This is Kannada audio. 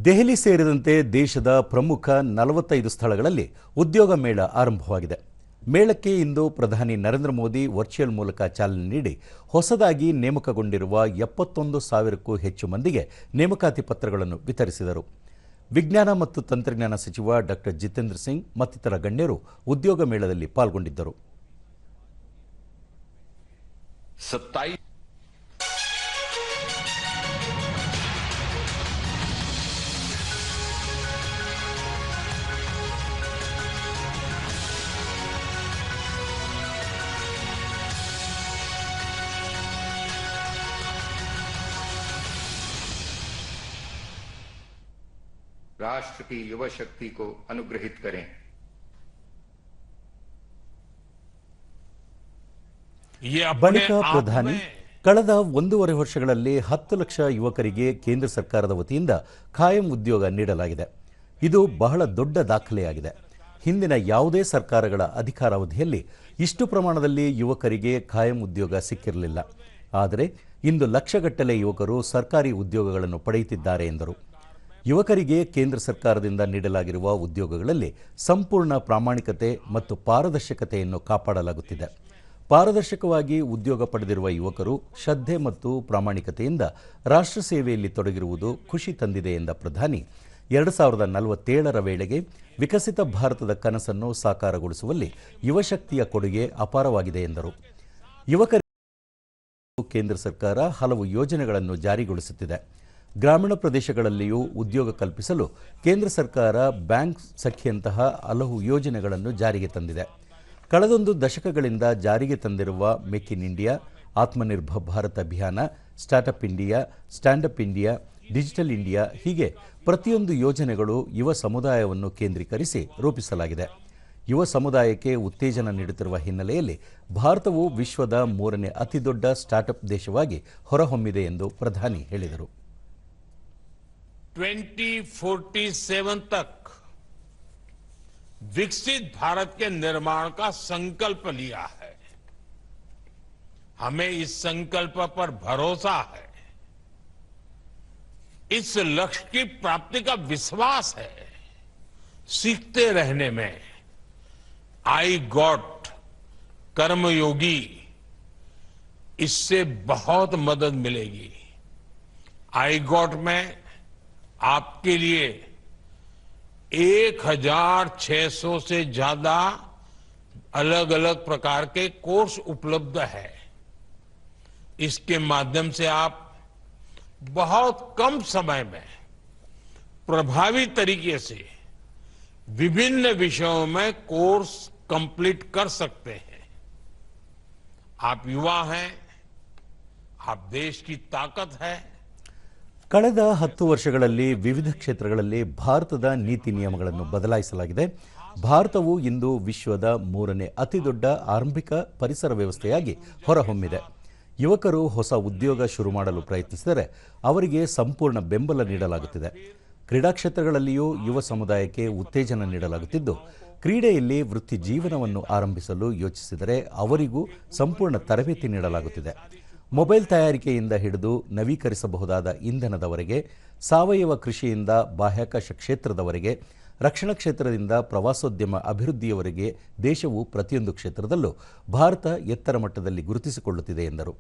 ದೆಹಲಿ ಸೇರಿದಂತೆ ದೇಶದ ಪ್ರಮುಖ 45 ಸ್ಥಳಗಳಲ್ಲಿ ಉದ್ಯೋಗ ಮೇಳ ಆರಂಭವಾಗಿದೆ. ಮೇಳಕ್ಕೆ ಇಂದು ಪ್ರಧಾನಿ ನರೇಂದ್ರ ಮೋದಿ ವರ್ಚುವಲ್ ಮೂಲಕ ಚಾಲನೆ ನೀಡಿ ಹೊಸದಾಗಿ ನೇಮಕಗೊಂಡಿರುವ 71,000ಕ್ಕೂ ಹೆಚ್ಚು ಮಂದಿಗೆ ನೇಮಕಾತಿ ಪತ್ರಗಳನ್ನು ವಿತರಿಸಿದರು. ವಿಜ್ಞಾನ ಮತ್ತು ತಂತ್ರಜ್ಞಾನ ಸಚಿವ ಡಾ. ಜಿತೇಂದ್ರ ಸಿಂಗ್ ಮತ್ತಿತರ ಗಣ್ಯರು ಉದ್ಯೋಗ ಮೇಳದಲ್ಲಿ ಪಾಲ್ಗೊಂಡಿದ್ದರು. राष्ट्र की युवा शक्ति को अनुग्रहित करें। ಬಳಿಕ ಪ್ರಧಾನಿ ಕಳೆದ 1.5 ವರ್ಷಗಳಲ್ಲಿ 10 ಲಕ್ಷ ಯುವಕರಿಗೆ ಕೇಂದ್ರ ಸರ್ಕಾರದ ವತಿಯಿಂದ ಖಾಯಂ ಉದ್ಯೋಗ ನೀಡಲಾಗಿದೆ. ಇದು ಬಹಳ ದೊಡ್ಡ ದಾಖಲೆಯಾಗಿದೆ. ಹಿಂದಿನ ಯಾವುದೇ ಸರ್ಕಾರಗಳ ಅಧಿಕಾರಾವಧಿಯಲ್ಲಿ ಇಷ್ಟು ಪ್ರಮಾಣದಲ್ಲಿ ಯುವಕರಿಗೆ ಖಾಯಂ ಉದ್ಯೋಗ ಸಿಕ್ಕಿರಲಿಲ್ಲ. ಆದರೆ ಇಂದು ಲಕ್ಷಗಟ್ಟಲೆ ಯುವಕರು ಸರ್ಕಾರಿ ಉದ್ಯೋಗಗಳನ್ನು ಪಡೆಯುತ್ತಿದ್ದಾರೆ ಎಂದರು. ಯುವಕರಿಗೆ ಕೇಂದ್ರ ಸರ್ಕಾರದಿಂದ ನೀಡಲಾಗಿರುವ ಉದ್ಯೋಗಗಳಲ್ಲಿ ಸಂಪೂರ್ಣ ಪ್ರಾಮಾಣಿಕತೆ ಮತ್ತು ಪಾರದರ್ಶಕತೆಯನ್ನು ಕಾಪಾಡಲಾಗುತ್ತಿದೆ. ಪಾರದರ್ಶಕವಾಗಿ ಉದ್ಯೋಗ ಪಡೆದಿರುವ ಯುವಕರು ಶ್ರದ್ಧೆ ಮತ್ತು ಪ್ರಾಮಾಣಿಕತೆಯಿಂದ ರಾಷ್ಟ್ರ ಸೇವೆಯಲ್ಲಿ ತೊಡಗಿರುವುದು ಖುಷಿ ತಂದಿದೆ ಎಂದ ಪ್ರಧಾನಿ 2047ರ ವೇಳೆಗೆ ವಿಕಸಿತ ಭಾರತದ ಕನಸನ್ನು ಸಾಕಾರಗೊಳಿಸುವಲ್ಲಿ ಯುವಶಕ್ತಿಯ ಕೊಡುಗೆ ಅಪಾರವಾಗಿದೆ ಎಂದರು. ಯುವಕರಿಗೆ ಕೇಂದ್ರ ಸರ್ಕಾರ ಹಲವು ಯೋಜನೆಗಳನ್ನು ಜಾರಿಗೊಳಿಸುತ್ತಿದೆ. ಗ್ರಾಮೀಣ ಪ್ರದೇಶಗಳಲ್ಲಿಯೂ ಉದ್ಯೋಗ ಕಲ್ಪಿಸಲು ಕೇಂದ್ರ ಸರ್ಕಾರ ಬ್ಯಾಂಕ್ ಸಖಿಯಂತಹ ಹಲವು ಯೋಜನೆಗಳನ್ನು ಜಾರಿಗೆ ತಂದಿದೆ. ಕಳೆದೊಂದು ದಶಕಗಳಿಂದ ಜಾರಿಗೆ ತಂದಿರುವ make in India, Atmanirbhar Bharat ಅಭಿಯಾನ, startup India, standup India, digital India ಹೀಗೆ ಪ್ರತಿಯೊಂದು ಯೋಜನೆಗಳು ಯುವ ಸಮುದಾಯವನ್ನು ಕೇಂದ್ರೀಕರಿಸಿ ರೂಪಿಸಲಾಗಿದೆ. ಯುವ ಸಮುದಾಯಕ್ಕೆ ಉತ್ತೇಜನ ನೀಡುತ್ತಿರುವ ಹಿನ್ನೆಲೆಯಲ್ಲಿ ಭಾರತವು ವಿಶ್ವದ 3ನೇ ಅತಿದೊಡ್ಡ ಸ್ಟಾರ್ಟ್ಅಪ್ ದೇಶವಾಗಿ ಹೊರಹೊಮ್ಮಿದೆ ಎಂದು ಪ್ರಧಾನಿ ಹೇಳಿದರು. 2047 तक विकसित भारत के निर्माण का संकल्प लिया है. हमें इस संकल्प पर भरोसा है. इस लक्ष्य की प्राप्ति का विश्वास है. सीखते रहने में आई गॉट कर्मयोगी इससे बहुत मदद मिलेगी. आई गॉट में आपके लिए 1,600 से ज्यादा अलग अलग प्रकार के कोर्स उपलब्ध है. इसके माध्यम से आप बहुत कम समय में प्रभावी तरीके से विभिन्न विषयों में कोर्स कंप्लीट कर सकते हैं. आप युवा हैं, आप देश की ताकत है. ಕಳೆದ 10 ವರ್ಷಗಳಲ್ಲಿ ವಿವಿಧ ಕ್ಷೇತ್ರಗಳಲ್ಲಿ ಭಾರತದ ನೀತಿ ನಿಯಮಗಳನ್ನು ಬದಲಾಯಿಸಲಾಗಿದೆ. ಭಾರತವು ಇಂದು ವಿಶ್ವದ 3ನೇ ಅತಿದೊಡ್ಡ ಆರಂಭಿಕ ಪರಿಸರ ವ್ಯವಸ್ಥೆಯಾಗಿ ಹೊರಹೊಮ್ಮಿದೆ. ಯುವಕರು ಹೊಸ ಉದ್ಯೋಗ ಶುರು ಮಾಡಲು ಪ್ರಯತ್ನಿಸಿದರೆ ಅವರಿಗೆ ಸಂಪೂರ್ಣ ಬೆಂಬಲ ನೀಡಲಾಗುತ್ತಿದೆ. ಕ್ರೀಡಾ ಕ್ಷೇತ್ರಗಳಲ್ಲಿಯೂ ಯುವ ಸಮುದಾಯಕ್ಕೆ ಉತ್ತೇಜನ ನೀಡಲಾಗುತ್ತಿದ್ದು, ಕ್ರೀಡೆಯಲ್ಲಿ ವೃತ್ತಿ ಜೀವನವನ್ನು ಆರಂಭಿಸಲು ಯೋಚಿಸಿದರೆ ಅವರಿಗೂ ಸಂಪೂರ್ಣ ತರಬೇತಿ ನೀಡಲಾಗುತ್ತಿದೆ. ಮೊಬೈಲ್ ತಯಾರಿಕೆಯಿಂದ ಹಿಡಿದು ನವೀಕರಿಸಬಹುದಾದ ಇಂಧನದವರೆಗೆ, ಸಾವಯವ ಕೃಷಿಯಿಂದ ಬಾಹ್ಯಾಕಾಶ ಕ್ಷೇತ್ರದವರೆಗೆ, ರಕ್ಷಣಾ ಕ್ಷೇತ್ರದಿಂದ ಪ್ರವಾಸೋದ್ಯಮ ಅಭಿವೃದ್ಧಿಯವರೆಗೆ ದೇಶವು ಪ್ರತಿಯೊಂದು ಕ್ಷೇತ್ರದಲ್ಲೂ ಭಾರತ ಎತ್ತರ ಮಟ್ಟದಲ್ಲಿ ಗುರುತಿಸಿಕೊಳ್ಳುತ್ತಿದೆ ಎಂದರು.